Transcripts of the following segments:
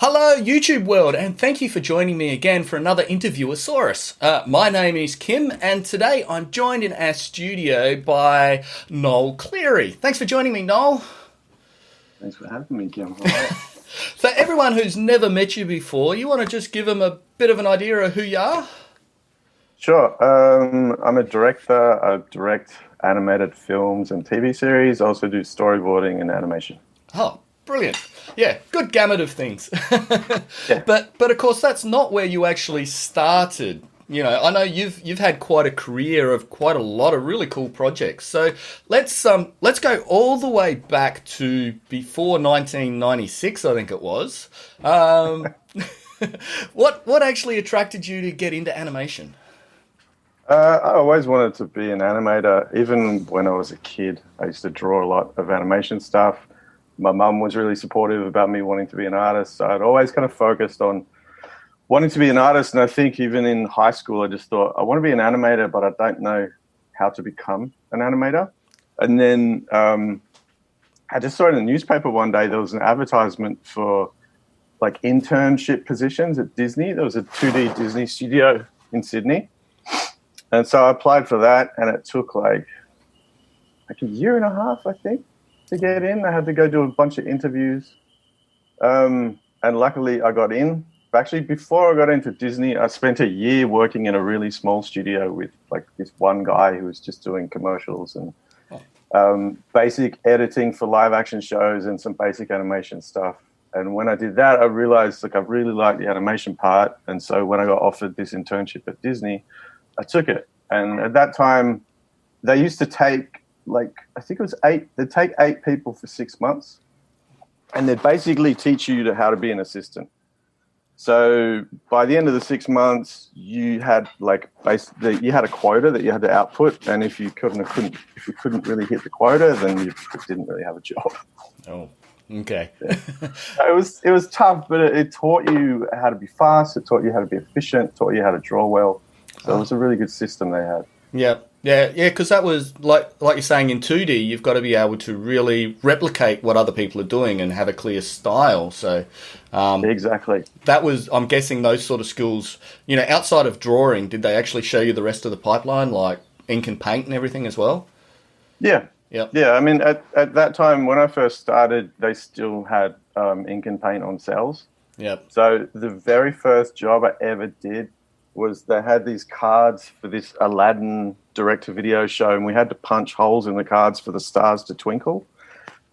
Hello, YouTube world, and thank you for joining me again for another Interviewasaurus. My name is Kim, and today I'm joined in our studio by Noel Cleary. Thanks for joining me, Noel. Thanks for having me, Kim. For everyone who's never met you before, you want to just give them a bit of an idea of who you are? Sure. I'm a director. I direct animated films and TV series. I also do storyboarding and animation. Oh, brilliant. Yeah, good gamut of things. Yeah. But of course, that's not where you actually started. You know, I know you've had quite a career of quite a lot of really cool projects. So let's go all the way back to before 1996, I think it was. What actually attracted you to get into animation? I always wanted to be an animator. Even when I was a kid, I used to draw a lot of animation stuff. My mum was really supportive about me wanting to be an artist. So I'd always kind of focused on wanting to be an artist. And I think even in high school, I just thought, I want to be an animator, but I don't know how to become an animator. And then I just saw in the newspaper one day, there was an advertisement for like internship positions at Disney. There was a 2D Disney studio in Sydney. And so I applied for that, and it took like a year and a half, I think, to get in. I had to go do a bunch of interviews. And luckily I got in. Actually, before I got into Disney, I spent a year working in a really small studio with like this one guy who was just doing commercials and basic editing for live action shows and some basic animation stuff. And when I did that, I realized like I really liked the animation part. And so when I got offered this internship at Disney, I took it. And at that time, they used to take I think it was they'd take 8 people for 6 months, and they'd basically teach you how to be an assistant. So by the end of the 6 months, you had you had a quota that you had to output, and if you couldn't really hit the quota, then you didn't really have a job. Oh, okay. Yeah. It was tough, but it taught you how to be fast. It taught you how to be efficient. Taught you how to draw well. So it was a really good system they had. Yeah, because that was like you're saying in 2D, you've got to be able to really replicate what other people are doing and have a clear style. So exactly, that was, I'm guessing, those sort of skills. You know, outside of drawing, did they actually show you the rest of the pipeline, like ink and paint and everything as well? Yeah, yeah. I mean, at that time when I first started, they still had ink and paint on cells. Yeah. So the very first job I ever did was they had these cards for this Aladdin direct-to-video show, and we had to punch holes in the cards for the stars to twinkle.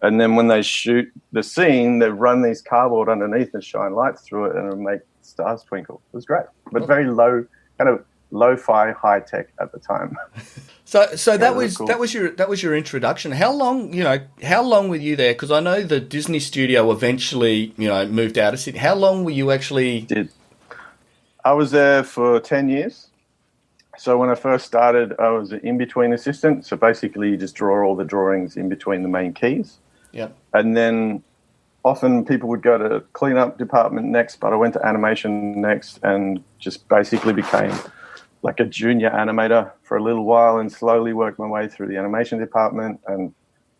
And then when they shoot the scene, they run these cardboard underneath and shine lights through it, and it would make stars twinkle. It was great, but very low, kind of lo-fi, high-tech at the time. So that cool. that was your introduction. How long were you there? Because I know the Disney studio eventually moved out of Sydney. How long were you actually? I was there for 10 years. So when I first started, I was an in-between assistant. So basically you just draw all the drawings in between the main keys. Yep. And then often people would go to cleanup department next, but I went to animation next and just basically became like a junior animator for a little while and slowly worked my way through the animation department. And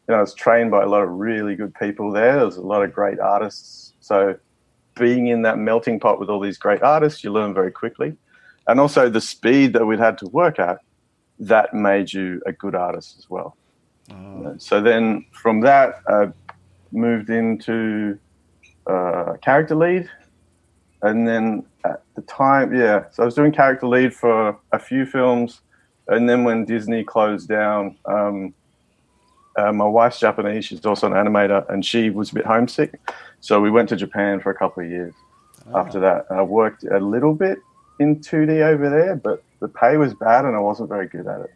I was trained by a lot of really good people there. There was a lot of great artists. So being in that melting pot with all these great artists, you learn very quickly. And also the speed that we'd had to work at, that made you a good artist as well. Oh. So then from that, I moved into character lead. And then at the time, so I was doing character lead for a few films. And then when Disney closed down, my wife's Japanese, she's also an animator, and she was a bit homesick. So we went to Japan for a couple of years after that. And I worked a little bit in 2D over there, but the pay was bad and I wasn't very good at it.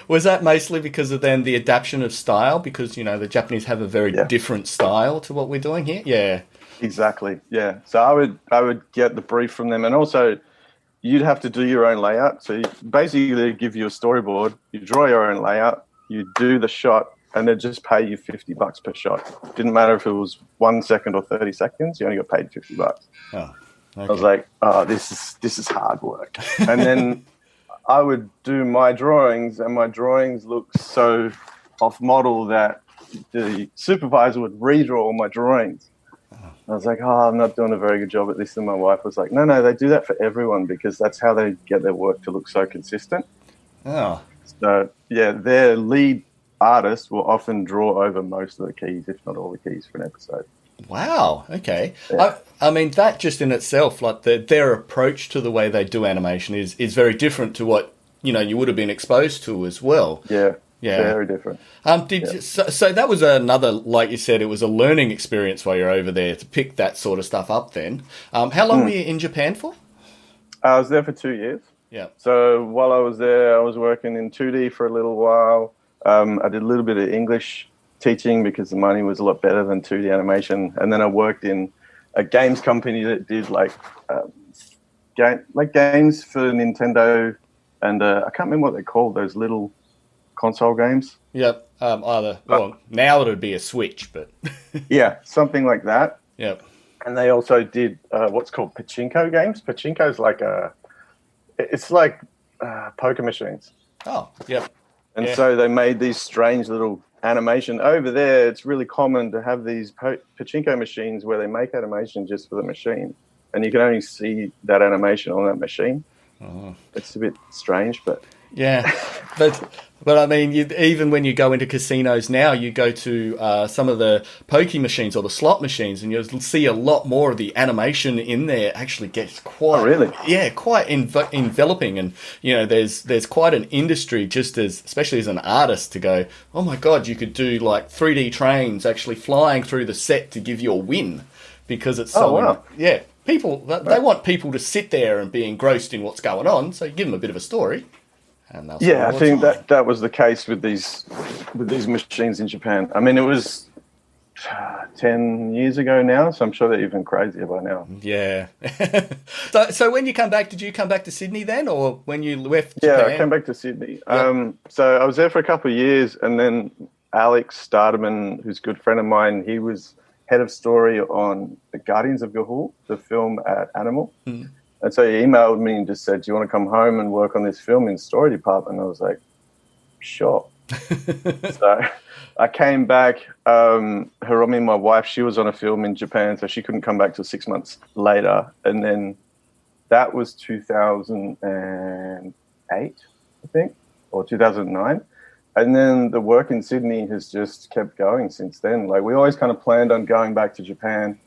Was that mostly because of then the adaptation of style? Because, the Japanese have a very different style to what we're doing here? Yeah. Exactly, yeah. So I would get the brief from them, and also you'd have to do your own layout. So basically they give you a storyboard, you draw your own layout, you do the shot, and they'd just pay you $50 per shot. Didn't matter if it was 1 second or 30 seconds, you only got paid $50. Oh, okay. I was like, this is hard work. And then I would do my drawings, and my drawings looked so off model that the supervisor would redraw all my drawings. I I was like, oh, I'm not doing a very good job at this. And my wife was like, no, they do that for everyone because that's how they get their work to look so consistent. Oh. So, yeah, their lead artist will often draw over most of the keys, if not all the keys for an episode. Wow. Okay. Yeah. I mean, that just in itself, like their approach to the way they do animation is very different to what, you would have been exposed to as well. Yeah. Yeah. Very different. So that was another, like you said, it was a learning experience while you're over there to pick that sort of stuff up then. How long were you in Japan for? I was there for 2 years. Yeah. So while I was there, I was working in 2D for a little while. I did a little bit of English teaching because the money was a lot better than 2D animation. And then I worked in a games company that did games for Nintendo. And I can't remember what they're called, those little console games. Yep. Now it would be a Switch, but yeah, something like that. Yep. And they also did what's called pachinko games. Pachinko's like poker machines. Oh, yep. And so they made these strange little animation over there. It's really common to have these pachinko machines where they make animation just for the machine, and you can only see that animation on that machine. Oh. It's a bit strange, but yeah, but I mean, even when you go into casinos now, you go to some of the pokie machines or the slot machines, and you'll see a lot more of the animation in there. Actually, gets quite quite enveloping, and there's quite an industry especially as an artist to go, oh my god, you could do like 3D trains actually flying through the set to give you a win because it's so people they want people to sit there and be engrossed in what's going on, so you give them a bit of a story. I think that was the case with these machines in Japan. I mean, it was 10 years ago now, so I'm sure they're even crazier by now. Yeah. So when you come back, did you come back to Sydney then, or when you left Japan? Yeah, I came back to Sydney. Yep. So I was there for a couple of years, and then Alex Starderman, who's a good friend of mine, he was head of story on The Guardians of Gahul, the film at Animal. Mm. And so he emailed me and just said, do you want to come home and work on this film in the story department? And I was like, sure. So I came back. Hiromi, my wife, she was on a film in Japan, so she couldn't come back till 6 months later. And then that was 2008, I think, or 2009. And then the work in Sydney has just kept going since then. Like, we always kind of planned on going back to Japan,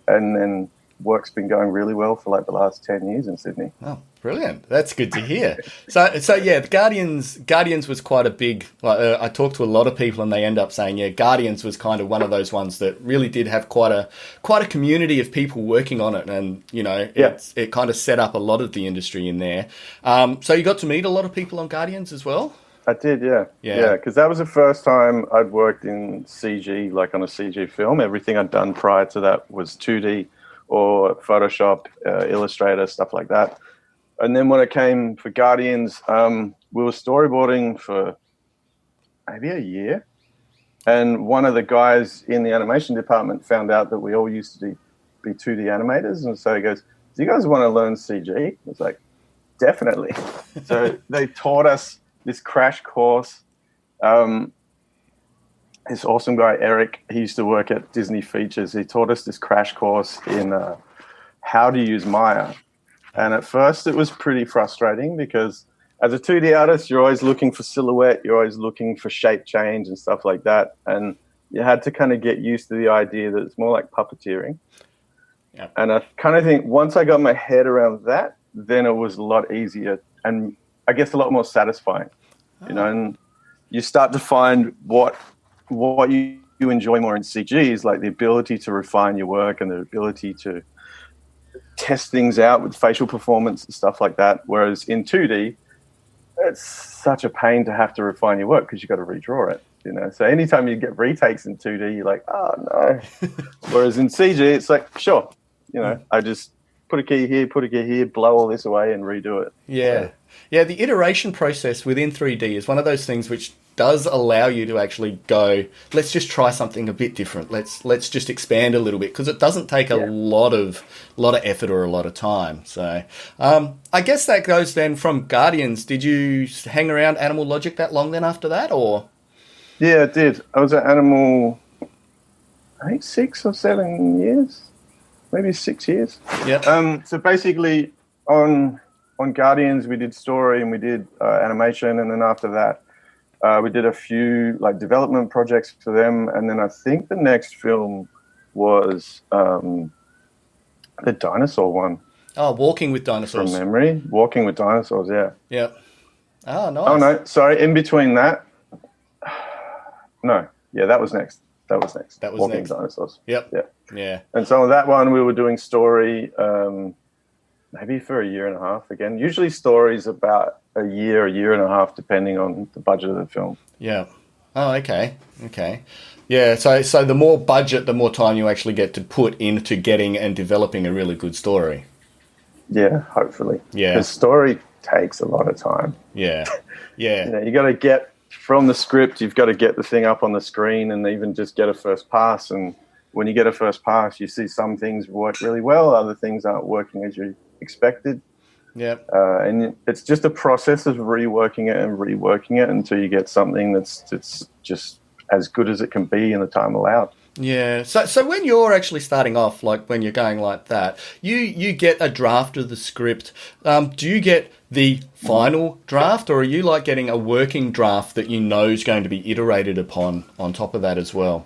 and then work's been going really well for like the last 10 years in Sydney. Oh, brilliant. That's good to hear. So yeah, the Guardians was quite a big, I talked to a lot of people and they end up saying, yeah, Guardians was kind of one of those ones that really did have quite a community of people working on it. And, it kind of set up a lot of the industry in there. So you got to meet a lot of people on Guardians as well? I did, yeah. Yeah, because that was the first time I'd worked in CG, like on a CG film. Everything I'd done prior to that was 2D. Or Photoshop, Illustrator, stuff like that. And then when it came for Guardians, we were storyboarding for maybe a year. And one of the guys in the animation department found out that we all used to be 2D animators. And so he goes, do you guys want to learn CG? I was like, definitely. So they taught us this crash course. This awesome guy, Eric, he used to work at Disney Features. He taught us this crash course in how to use Maya. And at first it was pretty frustrating because as a 2D artist, you're always looking for silhouette. You're always looking for shape change and stuff like that. And you had to kind of get used to the idea that it's more like puppeteering. Yeah. And I kind of think once I got my head around that, then it was a lot easier and I guess a lot more satisfying, and you start to find what you enjoy more in CG is like the ability to refine your work and the ability to test things out with facial performance and stuff like that. Whereas in 2D, it's such a pain to have to refine your work because you've got to redraw it, So anytime you get retakes in 2D, you're like, oh, no. Whereas in CG, it's like, sure, I just put a key here, blow all this away and redo it. Yeah. Yeah, the iteration process within 3D is one of those things which does allow you to actually go, let's just try something a bit different. Let's just expand a little bit because it doesn't take a lot of effort or a lot of time. So I guess that goes then from Guardians. Did you hang around Animal Logic that long then after that, or? Yeah, I did. I was at Animal, I think 6 or 7 years. maybe 6 years. Yeah. So basically, on Guardians, we did story and we did animation, and then after that, we did a few like development projects for them, and then I think the next film was the dinosaur one. Oh, Walking with Dinosaurs. From memory, Walking with Dinosaurs. Yeah. Yeah. Oh, nice. Oh no, sorry. In between that, no. Yeah, that was next. That was Walking next. with Dinosaurs. Yep. Yeah. Yeah. And so on that one, we were doing story. Maybe for a year and a half again. Usually stories about a year and a half, depending on the budget of the film. Yeah. Oh, okay. Okay. Yeah, so the more budget, the more time you actually get to put into getting and developing a really good story. Yeah, hopefully. Yeah. Because story takes a lot of time. Yeah. Yeah. You know, you got to get from the script, you've got to get the thing up on the screen and even just get a first pass. And when you get a first pass, you see some things work really well, other things aren't working as you expected. Yeah. And it's just a process of reworking it until you get something that's just as good as it can be in the time allowed. Yeah. So when you're actually starting off, like when you're going like that, you get a draft of the script. Do you get the final draft, or are you like getting a working draft that you know is going to be iterated upon on top of that as well?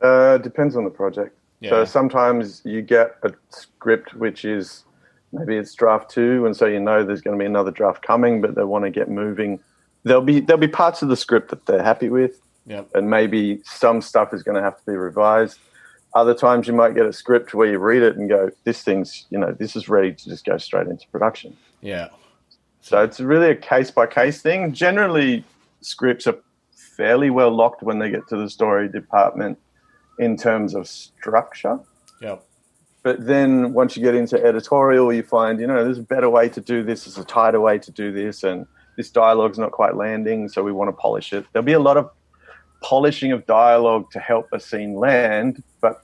Depends on the project. Yeah. So sometimes you get a script which is maybe it's draft 2, and so you know there's going to be another draft coming, but they want to get moving. There'll be parts of the script that they're happy with, and maybe some stuff is going to have to be revised. Other times you might get a script where you read it and go, this thing's, this is ready to just go straight into production. Yeah. So it's really a case-by-case thing. Generally, scripts are fairly well locked when they get to the story department in terms of structure. Yeah. But then once you get into editorial, you find, there's a better way to do this, there's a tighter way to do this, and this dialogue's not quite landing, so we want to polish it. There'll be a lot of polishing of dialogue to help a scene land, but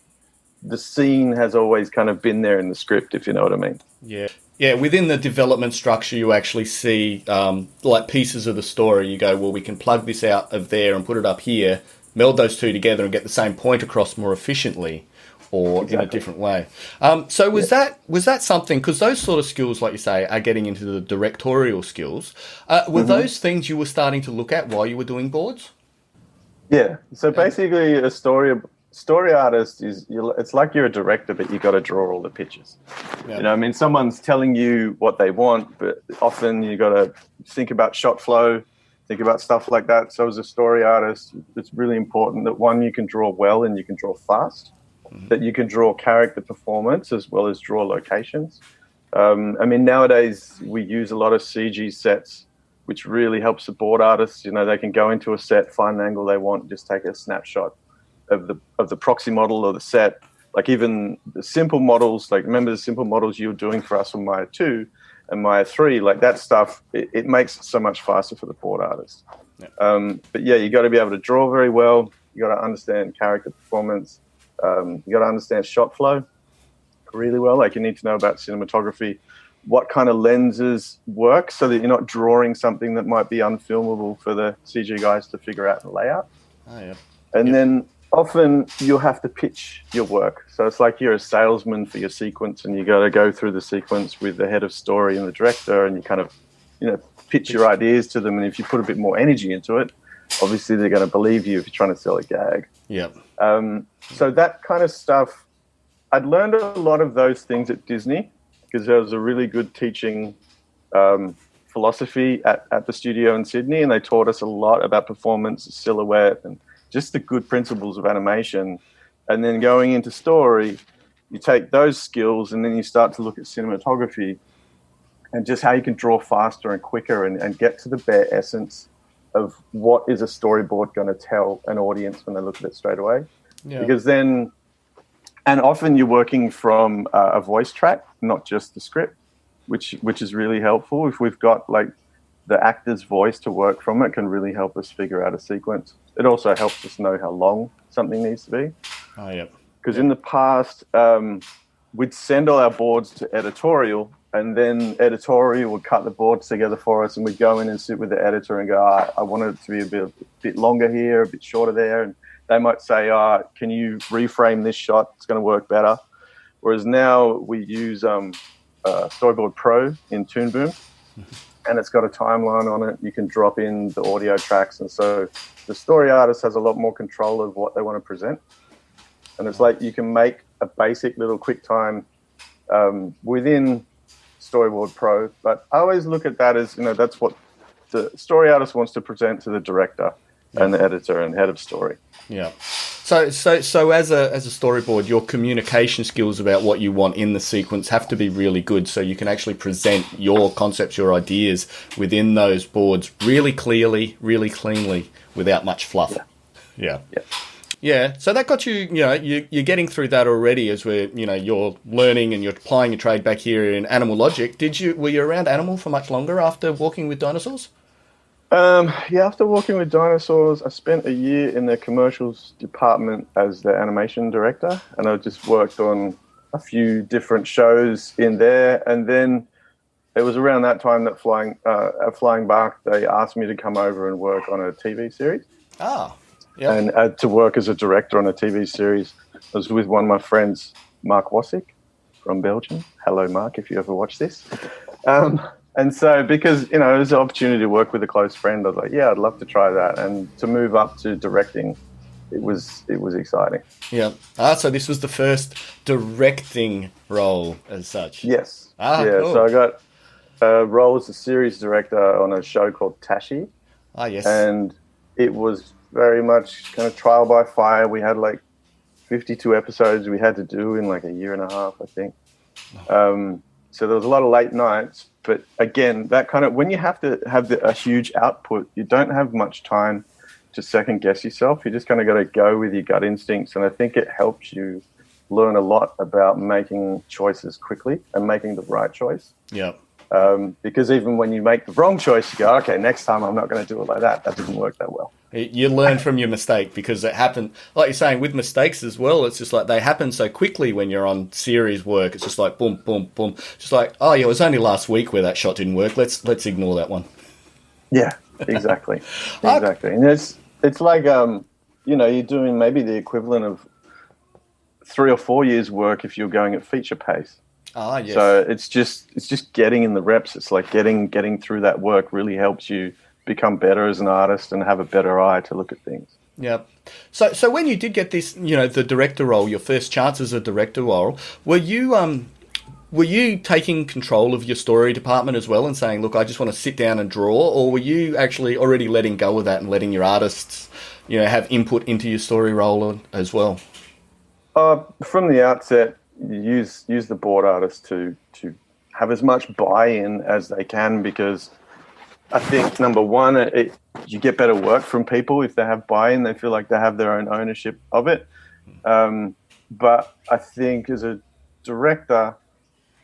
the scene has always kind of been there in the script, if you know what I mean. Yeah. Yeah, within the development structure, you actually see like pieces of the story. You go, well, we can plug this out of there and put it up here, meld those two together and get the same point across more efficiently. Or in a different way. So was that something, because those sort of skills, like you say, are getting into the directorial skills. Were those things you were starting to look at while you were doing boards? Yeah. So basically a story artist it's like you're a director, but you got to draw all the pictures. Yeah. Someone's telling you what they want, but often you got to think about shot flow, think about stuff like that. So as a story artist, it's really important that one, you can draw well and you can draw fast. That you can draw character performance as well as draw locations. Nowadays we use a lot of CG sets, which really helps the board artists. They can go into a set, find an angle they want, just take a snapshot of the proxy model or the set. Like even the simple models, like remember the simple models you were doing for us on Maya 2 and Maya 3, like that stuff, it makes it so much faster for the board artists. Yeah. But yeah, you got to be able to draw very well. You got to understand character performance. You got to understand shot flow really well. Like you need to know about cinematography, what kind of lenses work so that you're not drawing something that might be unfilmable for the CG guys to figure out and lay out. Oh, yeah. And then often you'll have to pitch your work. So it's like you're a salesman for your sequence and you got to go through the sequence with the head of story and the director and you kind of, pitch your ideas to them. And if you put a bit more energy into it, obviously they're going to believe you if you're trying to sell a gag. Yeah. So that kind of stuff, I'd learned a lot of those things at Disney because there was a really good teaching philosophy at the studio in Sydney, and they taught us a lot about performance, silhouette, and just the good principles of animation. And then going into story, you take those skills and then you start to look at cinematography and just how you can draw faster and quicker and get to the bare essence of what is a storyboard going to tell an audience when they look at it straight away. Yeah. Because then, and often you're working from a voice track, not just the script, which is really helpful. If we've got like the actor's voice to work from, it can really help us figure out a sequence. It also helps us know how long something needs to be. Oh, yeah. Because in the past, we'd send all our boards to editorial, and then editorial would cut the boards together for us, and we'd go in and sit with the editor and go, I want it to be a bit longer here, a bit shorter there. And they might say, can you reframe this shot? It's going to work better. Whereas now we use Storyboard Pro in Toon Boom, and it's got a timeline on it. You can drop in the audio tracks, and so the story artist has a lot more control of what they want to present. And it's like you can make a basic little QuickTime within Storyboard Pro, but I always look at that as, that's what the story artist wants to present to the director and the editor and head of story. Yeah. So as a storyboard, your communication skills about what you want in the sequence have to be really good, so you can actually present your concepts, your ideas within those boards really clearly, really cleanly, without much fluff. Yeah. So that got you, you're getting through that already as you're learning and you're applying your trade back here in Animal Logic. Were you around Animal for much longer after Walking with Dinosaurs? After Walking with Dinosaurs, I spent a year in the commercials department as the animation director, and I just worked on a few different shows in there. And then it was around that time that at Flying Bark, they asked me to come over and work on a TV series. Ah, yeah. And to work as a director on a TV series. I was with one of my friends, Mark Wasick from Belgium. Hello, Mark, if you ever watch this. And so because, it was an opportunity to work with a close friend, I was like, yeah, I'd love to try that. And to move up to directing, it was exciting. Yeah. So this was the first directing role as such? Yes. Cool. So I got a role as a series director on a show called Tashi. Yes. And it was very much kind of trial by fire. We had 52 episodes we had to do in a year and a half, I think. So there was a lot of late nights, but again, that kind of, when you have to have a huge output, you don't have much time to second guess yourself. You just kind of got to go with your gut instincts. And I think it helps you learn a lot about making choices quickly and making the right choice. Yeah. Because even when you make the wrong choice, you go, okay, next time I'm not going to do it like that. That didn't work that well. You learn from your mistake because it happened, like you're saying, with mistakes as well. It's just like they happen so quickly when you're on series work. It's just like boom, boom, boom. Just like, oh yeah, it was only last week where that shot didn't work. Let's ignore that one. Yeah, exactly, exactly. And it's like you're doing maybe the equivalent of 3 or 4 years work if you're going at feature pace. Yes. So it's just getting in the reps. It's like getting through that work really helps you become better as an artist and have a better eye to look at things. Yeah. So when you did get this, the director role, your first chance as a director role, were you taking control of your story department as well and saying, look, I just want to sit down and draw, or were you actually already letting go of that and letting your artists, have input into your story role as well? From the outset, use the board artists to have as much buy-in as they can, because I think, number one, you get better work from people if they have buy-in. They feel like they have their own ownership of it. But I think as a director,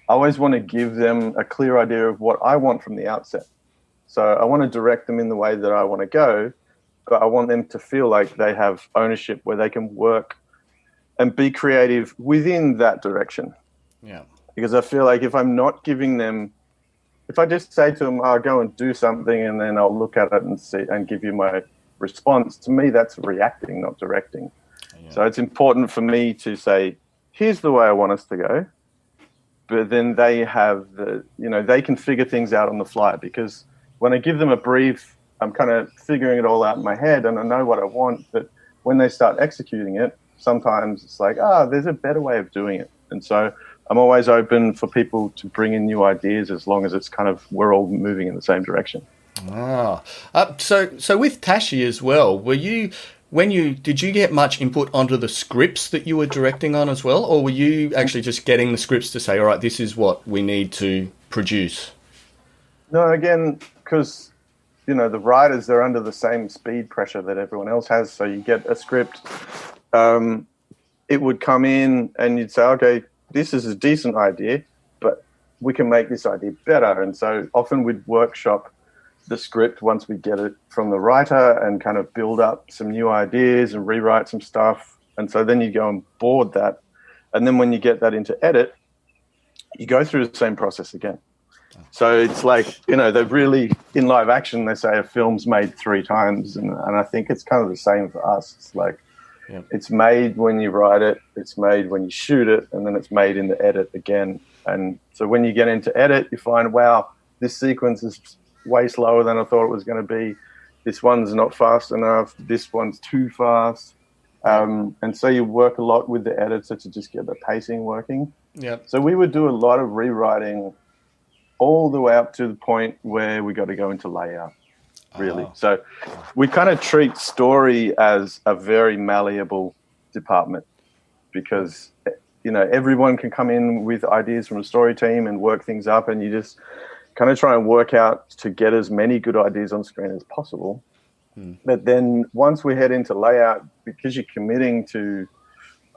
I always want to give them a clear idea of what I want from the outset. So I want to direct them in the way that I want to go, but I want them to feel like they have ownership where they can work and be creative within that direction. Yeah. Because I feel like if I'm not giving them, if I just say to them, I'll go and do something and then I'll look at it and see and give you my response, to me, that's reacting, not directing. Yeah. So it's important for me to say, here's the way I want us to go. But then they have they can figure things out on the fly, because when I give them a brief, I'm kind of figuring it all out in my head and I know what I want. But when they start executing it, sometimes it's like, there's a better way of doing it. And so I'm always open for people to bring in new ideas, as long as it's kind of, we're all moving in the same direction. So with Tashi as well, did you get much input onto the scripts that you were directing on as well? Or were you actually just getting the scripts to say, all right, this is what we need to produce? No, again, because, the writers, they're under the same speed pressure that everyone else has. So you get a script, it would come in and you'd say, okay, this is a decent idea, but we can make this idea better. And so often we'd workshop the script once we get it from the writer and kind of build up some new ideas and rewrite some stuff. And so then you go and board that. And then when you get that into edit, you go through the same process again. So it's like, they're really, in live action, they say a film's made 3 times. And I think it's kind of the same for us. It's like, Yep. It's made when you write it, it's made when you shoot it, and then it's made in the edit again. And so when you get into edit, you find, wow, this sequence is way slower than I thought it was going to be. This one's not fast enough. This one's too fast. And so you work a lot with the editor to just get the pacing working. Yep. So we would do a lot of rewriting all the way up to the point where we got to go into layout, really. Oh. So we kind of treat story as a very malleable department because, you know, everyone can come in with ideas from a story team and work things up, and you just kind of try and work out to get as many good ideas on screen as possible. But then once we head into layout, because you're committing to,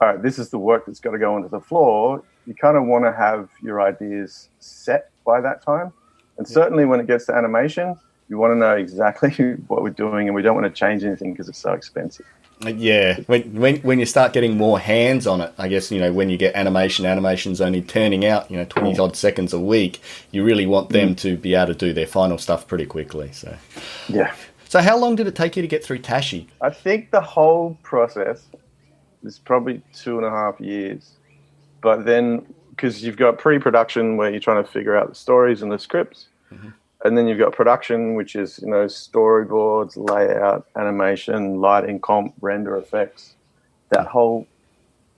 all right, this is the work that's got to go onto the floor, you kind of want to have your ideas set by that time. And certainly when it gets to animation, you want to know exactly what we're doing, and we don't want to change anything because it's so expensive. Yeah, when you start getting more hands on it, I guess, you know, when you get animation's only turning out, you know, 20 odd seconds a week, you really want them to be able to do their final stuff pretty quickly. So yeah. So how long did it take you to get through Tashi? I think the whole process is probably 2.5 years. But then, because you've got pre-production where you're trying to figure out the stories and the scripts, and then you've got production, which is, you know, storyboards, layout, animation, lighting, comp, render effects, that whole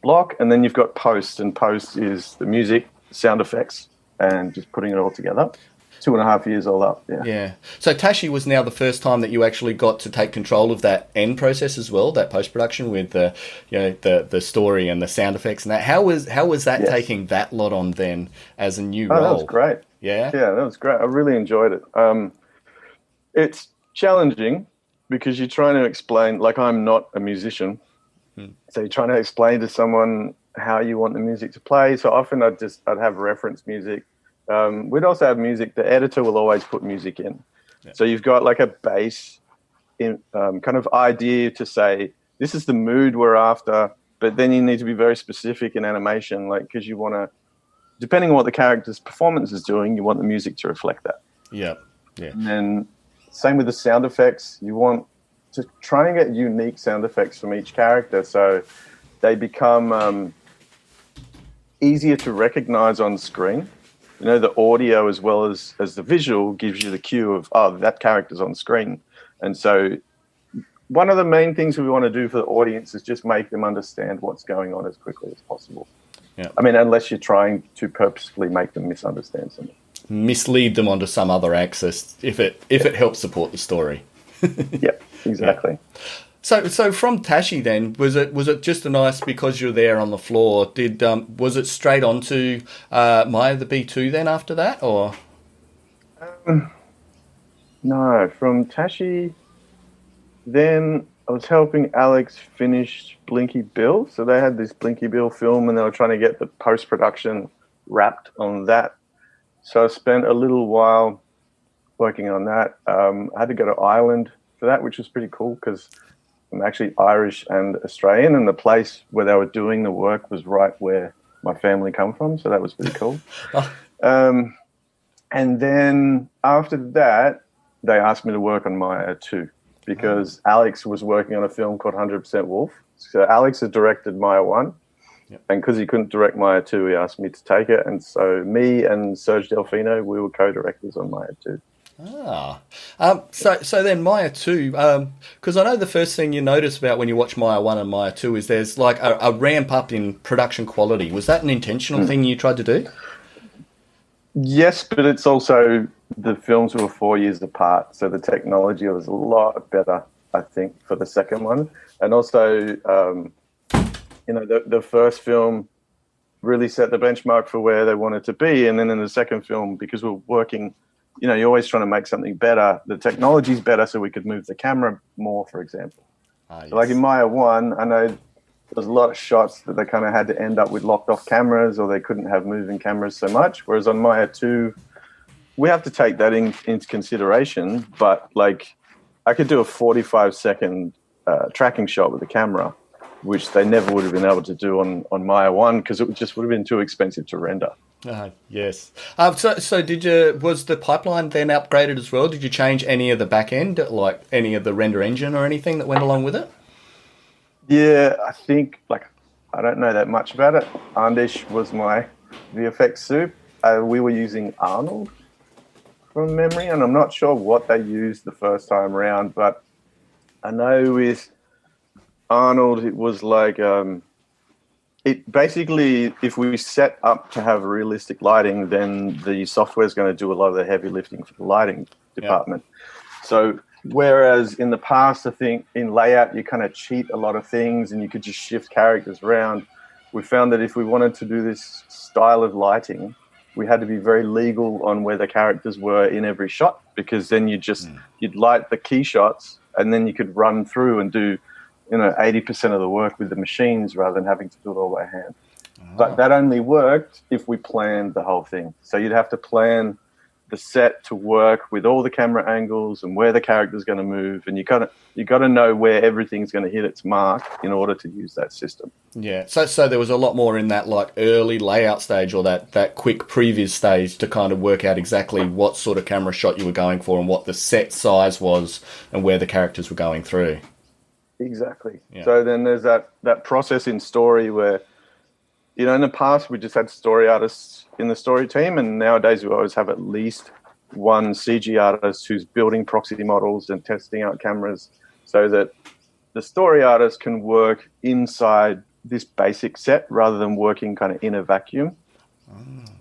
block. And then you've got post, and post is the music, sound effects, and just putting it all together. 2.5 years all up, Yeah. So Tashi was now the first time that you actually got to take control of that end process as well, that post-production with the, you know, the story and the sound effects and that. How was that taking that lot on then as a new role? That was great. Yeah? Yeah, that was great. I really enjoyed it. It's challenging because you're trying to explain, like, I'm not a musician, so you're trying to explain to someone how you want the music to play. So often I'd have reference music. We'd also have music. The editor will always put music in. Yeah. So you've got like a base in kind of idea to say, this is the mood we're after, but then you need to be very specific in animation, like, because you want to, depending on what the character's performance is doing, you want the music to reflect that. Yeah. Yeah. And then same with the sound effects. You want to try and get unique sound effects from each character so they become easier to recognize on screen. You know, the audio as well as the visual gives you the cue of, oh, that character's on screen. And so one of the main things we want to do for the audience is just make them understand what's going on as quickly as possible. Yeah. I mean, unless you're trying to purposefully make them misunderstand something. Mislead them onto some other axis if it helps support the story. Yeah, exactly. Yeah. So from Tashi then, was it just a nice, because you're there on the floor, was it straight onto Maya the B2 then after that, or? No, from Tashi, then I was helping Alex finish Blinky Bill. So they had this Blinky Bill film and they were trying to get the post-production wrapped on that. So I spent a little while working on that. I had to go to Ireland for that, which was pretty cool because I'm actually Irish and Australian, and the place where they were doing the work was right where my family come from, so that was pretty cool. And then after that, they asked me to work on Maya 2 because Alex was working on a film called 100% Wolf. So Alex had directed Maya 1, and because he couldn't direct Maya 2, he asked me to take it, and so me and Serge Delfino, we were co-directors on Maya 2. So then Maya 2, because I know the first thing you notice about when you watch Maya 1 and Maya 2 is there's like a ramp up in production quality. Was that an intentional thing you tried to do? Yes, but it's also, the films were 4 years apart, so the technology was a lot better, I think, for the second one. And also, you know, the first film really set the benchmark for where they wanted to be. And then in the second film, because we're working, you know, you're always trying to make something better. The technology's better, so we could move the camera more, for example. Yes. So like in Maya 1, I know there's a lot of shots that they kind of had to end up with locked off cameras, or they couldn't have moving cameras so much. Whereas on Maya 2, we have to take that into consideration. But like, I could do a 45-second tracking shot with the camera, which they never would have been able to do on Maya 1 because it just would have been too expensive to render. Yes. So was the pipeline then upgraded as well? Did you change any of the back end, like any of the render engine or anything that went along with it? Yeah, I think, like, I don't know that much about it. Andish was my VFX soup. We were using Arnold from memory, and I'm not sure what they used the first time around, but I know with Arnold, it was like, it basically, if we set up to have realistic lighting, then the software is going to do a lot of the heavy lifting for the lighting department. So whereas in the past, I think in layout, you kind of cheat a lot of things and you could just shift characters around. We found that if we wanted to do this style of lighting, we had to be very legal on where the characters were in every shot, because then you'd light the key shots and then you could run through and do, 80% of the work with the machines rather than having to do it all by hand. But that only worked if we planned the whole thing. So you'd have to plan the set to work with all the camera angles and where the character's going to move, and you got to know where everything's going to hit its mark in order to use that system. Yeah, so there was a lot more in that like early layout stage or that quick previs stage to kind of work out exactly what sort of camera shot you were going for and what the set size was and where the characters were going through. Exactly. Yeah. So then there's that process in story where, in the past we just had story artists in the story team, and nowadays we always have at least one CG artist who's building proxy models and testing out cameras so that the story artist can work inside this basic set rather than working kind of in a vacuum.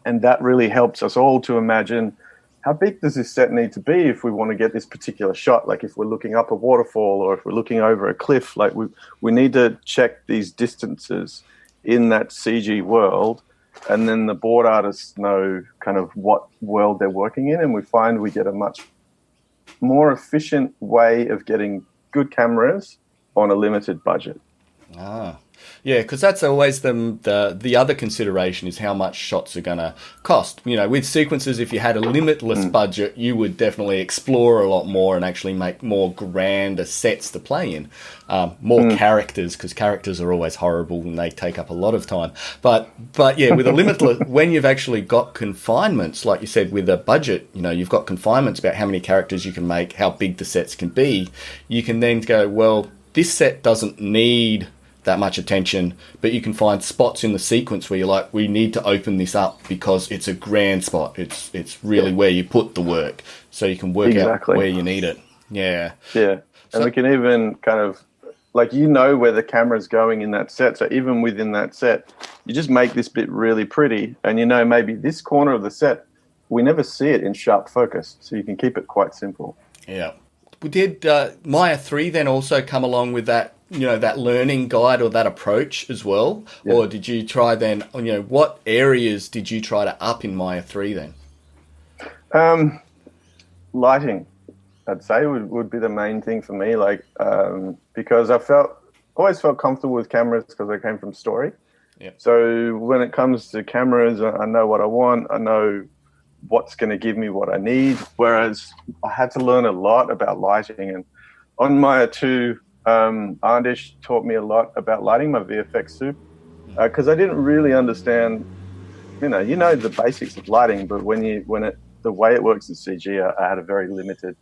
And that really helps us all to imagine, how big does this set need to be if we want to get this particular shot? Like if we're looking up a waterfall or if we're looking over a cliff, like we need to check these distances in that CG world, and then the board artists know kind of what world they're working in, and we find we get a much more efficient way of getting good cameras on a limited budget. Yeah, because that's always the other consideration is how much shots are going to cost. With sequences, if you had a limitless budget, you would definitely explore a lot more and actually make more grander sets to play in. More characters, because characters are always horrible and they take up a lot of time. But yeah, with a limitless, when you've actually got confinements, like you said, with a budget, you've got confinements about how many characters you can make, how big the sets can be. You can then go, well, this set doesn't need that much attention, but you can find spots in the sequence where you're like, we need to open this up because it's a grand spot. It's really where you put the work, so you can work out where you need it. Yeah. And we can even kind of, like, where the camera's going in that set, so even within that set, you just make this bit really pretty, and maybe this corner of the set, we never see it in sharp focus, so you can keep it quite simple. Yeah. Did Maya 3 then also come along with that, that learning guide or that approach as well? Yeah. Or did you try then, what areas did you try to up in Maya 3 then? Lighting, I'd say, would be the main thing for me, like, because I always felt comfortable with cameras because I came from story. Yeah. So when it comes to cameras, I know what I want. I know what's going to give me what I need, whereas I had to learn a lot about lighting. And on Maya 2, Andish taught me a lot about lighting, my VFX soup, because I didn't really understand, the basics of lighting, but the way it works in CG, I had a very limited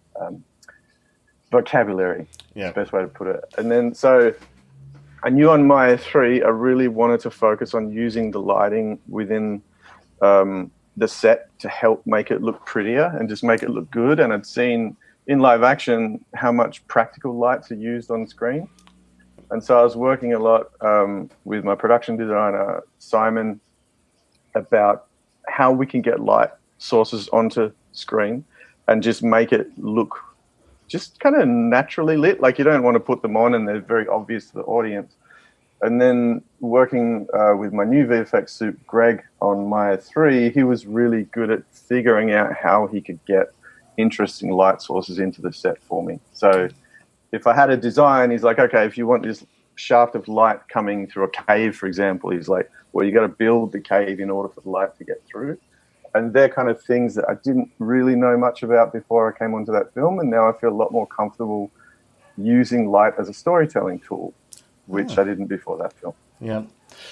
vocabulary. Yeah, the best way to put it. And then so I knew on Maya 3, I really wanted to focus on using the lighting within the set to help make it look prettier and just make it look good. And I'd seen in live action how much practical lights are used on screen. And so I was working a lot with my production designer, Simon, about how we can get light sources onto screen and just make it look just kind of naturally lit. Like, you don't want to put them on and they're very obvious to the audience. And then working with my new VFX soup, Greg, on Maya 3, he was really good at figuring out how he could get interesting light sources into the set for me. So if I had a design, he's like, okay, if you want this shaft of light coming through a cave, for example, he's like, well, you got to build the cave in order for the light to get through. And they're kind of things that I didn't really know much about before I came onto that film. And now I feel a lot more comfortable using light as a storytelling tool, which I didn't before that film. Yeah.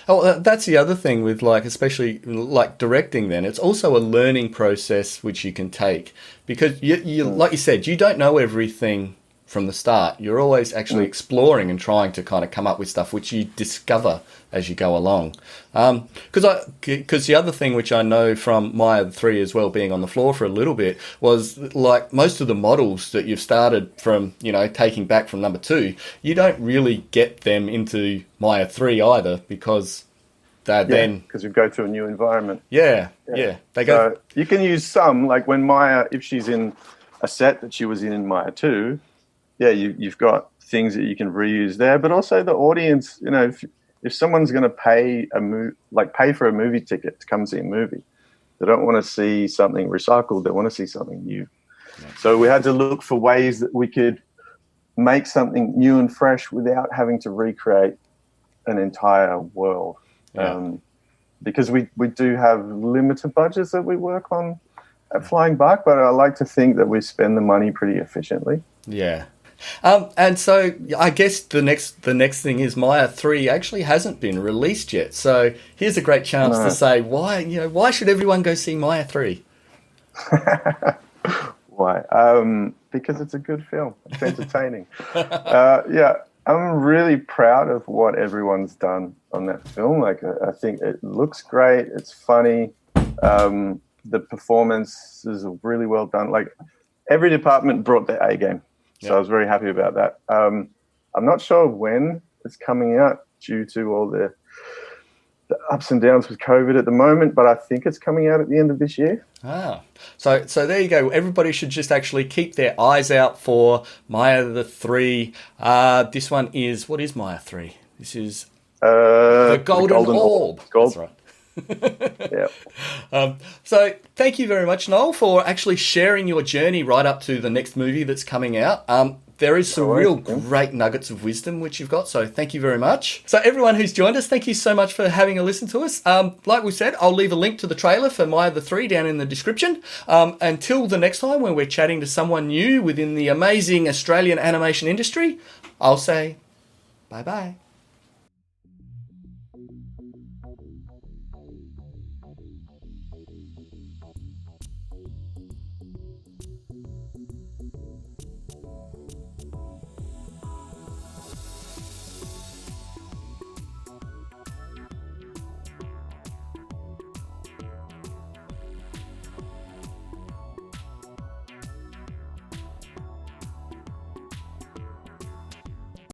Oh, that's the other thing with, like, especially like directing then. It's also a learning process which you can take because you like you said, you don't know everything from the start. You're always actually exploring and trying to kind of come up with stuff which you discover as you go along. Because the other thing which I know from Maya 3 as well, being on the floor for a little bit, was like most of the models that you've started from, you know, taking back from number 2, you don't really get them into Maya 3 either, because then because you go to a new environment. They go. So you can use some, like when Maya, if she's in a set that she was in Maya 2, you've got things that you can reuse there. But also the audience, you know, if someone's going to pay for a movie ticket to come see a movie, they don't want to see something recycled. They want to see something new. Yeah. So we had to look for ways that we could make something new and fresh without having to recreate an entire world. Yeah. Because we do have limited budgets that we work on at Flying Buck, but I like to think that we spend the money pretty efficiently. Yeah. And so I guess the next thing is Maya 3 actually hasn't been released yet. So here's a great chance to say why should everyone go see Maya 3? Why? Because it's a good film. It's entertaining. I'm really proud of what everyone's done on that film. Like, I think it looks great. It's funny. The performance is really well done. Like, every department brought their A game. So I was very happy about that. I'm not sure when it's coming out due to all the ups and downs with COVID at the moment, but I think it's coming out at the end of this year. So there you go. Everybody should just actually keep their eyes out for Maya the 3. This one is, what is Maya 3? This is the Golden Orb. That's right. So thank you very much, Noel, for actually sharing your journey right up to the next movie that's coming out. There is some real great nuggets of wisdom which you've got, so thank you very much. So everyone who's joined us, thank you so much for having a listen to us. Like we said, I'll leave a link to the trailer for Maya the 3 down in the description. Until the next time when we're chatting to someone new within the amazing Australian animation industry, I'll say bye-bye.